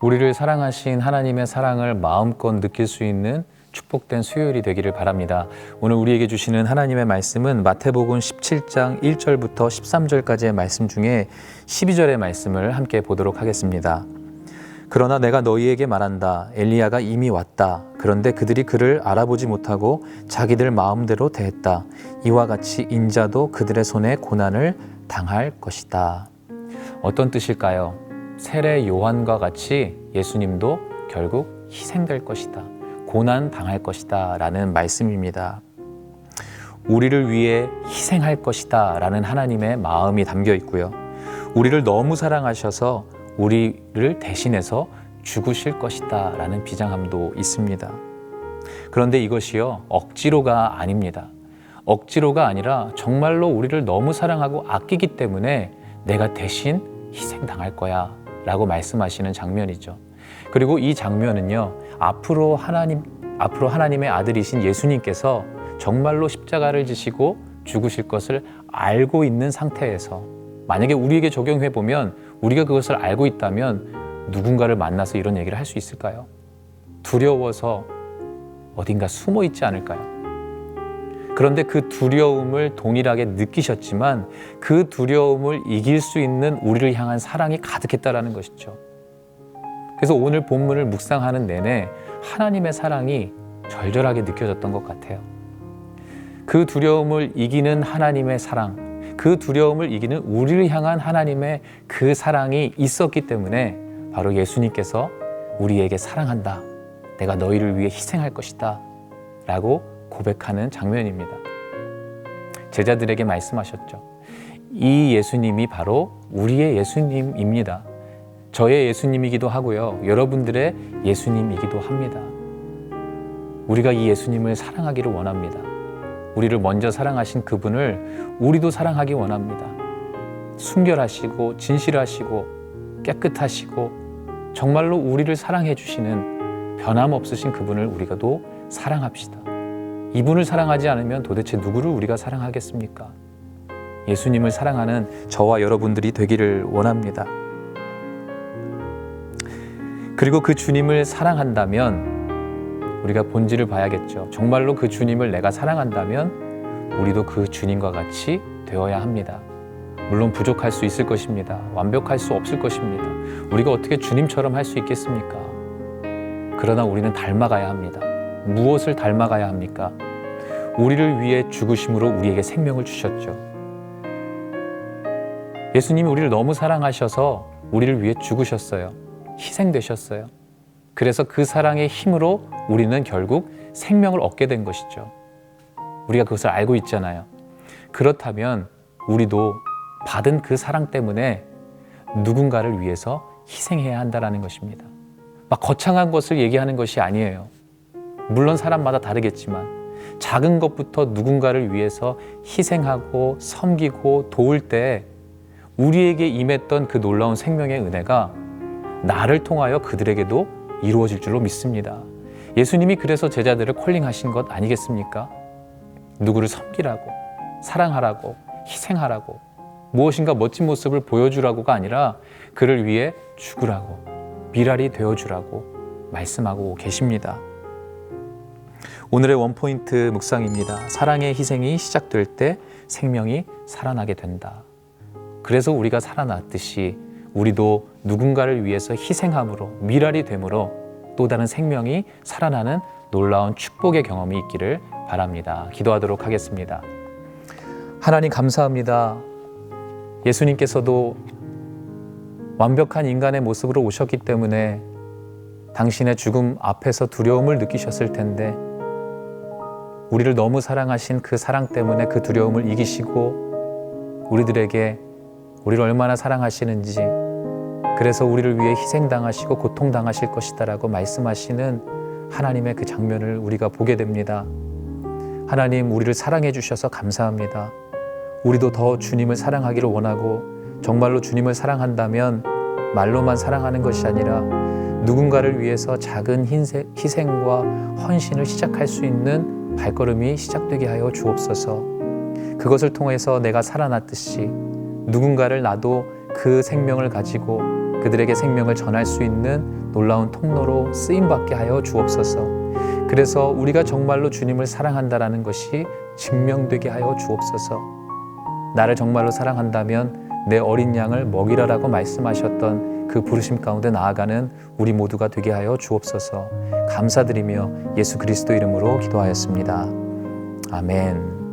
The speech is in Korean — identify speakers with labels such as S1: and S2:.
S1: 우리를 사랑하신 하나님의 사랑을 마음껏 느낄 수 있는 축복된 수요일이 되기를 바랍니다. 오늘 우리에게 주시는 하나님의 말씀은 마태복음 17장 1절부터 13절까지의 말씀 중에 12절의 말씀을 함께 보도록 하겠습니다. 그러나 내가 너희에게 말한다. 엘리야가 이미 왔다. 그런데 그들이 그를 알아보지 못하고 자기들 마음대로 대했다. 이와 같이 인자도 그들의 손에 고난을 당할 것이다. 어떤 뜻일까요? 세례 요한과 같이 예수님도 결국 희생될 것이다. 고난 당할 것이다 라는 말씀입니다. 우리를 위해 희생할 것이다 라는 하나님의 마음이 담겨 있고요. 우리를 너무 사랑하셔서 우리를 대신해서 죽으실 것이다 라는 비장함도 있습니다. 그런데 이것이요, 억지로가 아닙니다. 억지로가 아니라 정말로 우리를 너무 사랑하고 아끼기 때문에 내가 대신 희생당할 거야 라고 말씀하시는 장면이죠. 그리고 이 장면은요, 앞으로 하나님의 아들이신 예수님께서 정말로 십자가를 지시고 죽으실 것을 알고 있는 상태에서, 만약에 우리에게 적용해 보면 우리가 그것을 알고 있다면 누군가를 만나서 이런 얘기를 할 수 있을까요? 두려워서 어딘가 숨어 있지 않을까요? 그런데 그 두려움을 동일하게 느끼셨지만 그 두려움을 이길 수 있는 우리를 향한 사랑이 가득했다라는 것이죠. 그래서 오늘 본문을 묵상하는 내내 하나님의 사랑이 절절하게 느껴졌던 것 같아요. 그 두려움을 이기는 하나님의 사랑, 그 두려움을 이기는 우리를 향한 하나님의 그 사랑이 있었기 때문에 바로 예수님께서 우리에게 사랑한다, 내가 너희를 위해 희생할 것이다 라고 고백하는 장면입니다. 제자들에게 말씀하셨죠. 이 예수님이 바로 우리의 예수님입니다. 저의 예수님이기도 하고요, 여러분들의 예수님이기도 합니다. 우리가 이 예수님을 사랑하기를 원합니다. 우리를 먼저 사랑하신 그분을 우리도 사랑하기 원합니다. 순결하시고 진실하시고 깨끗하시고 정말로 우리를 사랑해 주시는 변함없으신 그분을 우리가 또 사랑합시다. 이분을 사랑하지 않으면 도대체 누구를 우리가 사랑하겠습니까? 예수님을 사랑하는 저와 여러분들이 되기를 원합니다. 그리고 그 주님을 사랑한다면 우리가 본질을 봐야겠죠. 정말로 그 주님을 내가 사랑한다면 우리도 그 주님과 같이 되어야 합니다. 물론 부족할 수 있을 것입니다. 완벽할 수 없을 것입니다. 우리가 어떻게 주님처럼 할 수 있겠습니까? 그러나 우리는 닮아가야 합니다. 무엇을 닮아가야 합니까? 우리를 위해 죽으심으로 우리에게 생명을 주셨죠. 예수님이 우리를 너무 사랑하셔서 우리를 위해 죽으셨어요. 희생되셨어요. 그래서 그 사랑의 힘으로 우리는 결국 생명을 얻게 된 것이죠. 우리가 그것을 알고 있잖아요. 그렇다면 우리도 받은 그 사랑 때문에 누군가를 위해서 희생해야 한다는 것입니다. 막 거창한 것을 얘기하는 것이 아니에요. 물론 사람마다 다르겠지만 작은 것부터 누군가를 위해서 희생하고 섬기고 도울 때 우리에게 임했던 그 놀라운 생명의 은혜가 나를 통하여 그들에게도 이루어질 줄로 믿습니다. 예수님이 그래서 제자들을 콜링하신 것 아니겠습니까? 누구를 섬기라고, 사랑하라고, 희생하라고, 무엇인가 멋진 모습을 보여주라고가 아니라 그를 위해 죽으라고, 미랄이 되어주라고 말씀하고 계십니다. 오늘의 원포인트 묵상입니다. 사랑의 희생이 시작될 때 생명이 살아나게 된다. 그래서 우리가 살아났듯이 우리도 누군가를 위해서 희생함으로, 미랄이 됨으로 또 다른 생명이 살아나는 놀라운 축복의 경험이 있기를 바랍니다. 기도하도록 하겠습니다. 하나님 감사합니다. 예수님께서도 완벽한 인간의 모습으로 오셨기 때문에 당신의 죽음 앞에서 두려움을 느끼셨을 텐데 우리를 너무 사랑하신 그 사랑 때문에 그 두려움을 이기시고 우리들에게 우리를 얼마나 사랑하시는지, 그래서 우리를 위해 희생당하시고 고통당하실 것이다 라고 말씀하시는 하나님의 그 장면을 우리가 보게 됩니다. 하나님, 우리를 사랑해 주셔서 감사합니다. 우리도 더 주님을 사랑하기를 원하고, 정말로 주님을 사랑한다면 말로만 사랑하는 것이 아니라 누군가를 위해서 작은 희생과 헌신을 시작할 수 있는 발걸음이 시작되게 하여 주옵소서. 그것을 통해서 내가 살아났듯이 누군가를 나도 그 생명을 가지고 그들에게 생명을 전할 수 있는 놀라운 통로로 쓰임받게 하여 주옵소서. 그래서 우리가 정말로 주님을 사랑한다라는 것이 증명되게 하여 주옵소서. 나를 정말로 사랑한다면 내 어린 양을 먹이라라고 말씀하셨던 그 부르심 가운데 나아가는 우리 모두가 되게 하여 주옵소서. 감사드리며 예수 그리스도 이름으로 기도하였습니다. 아멘.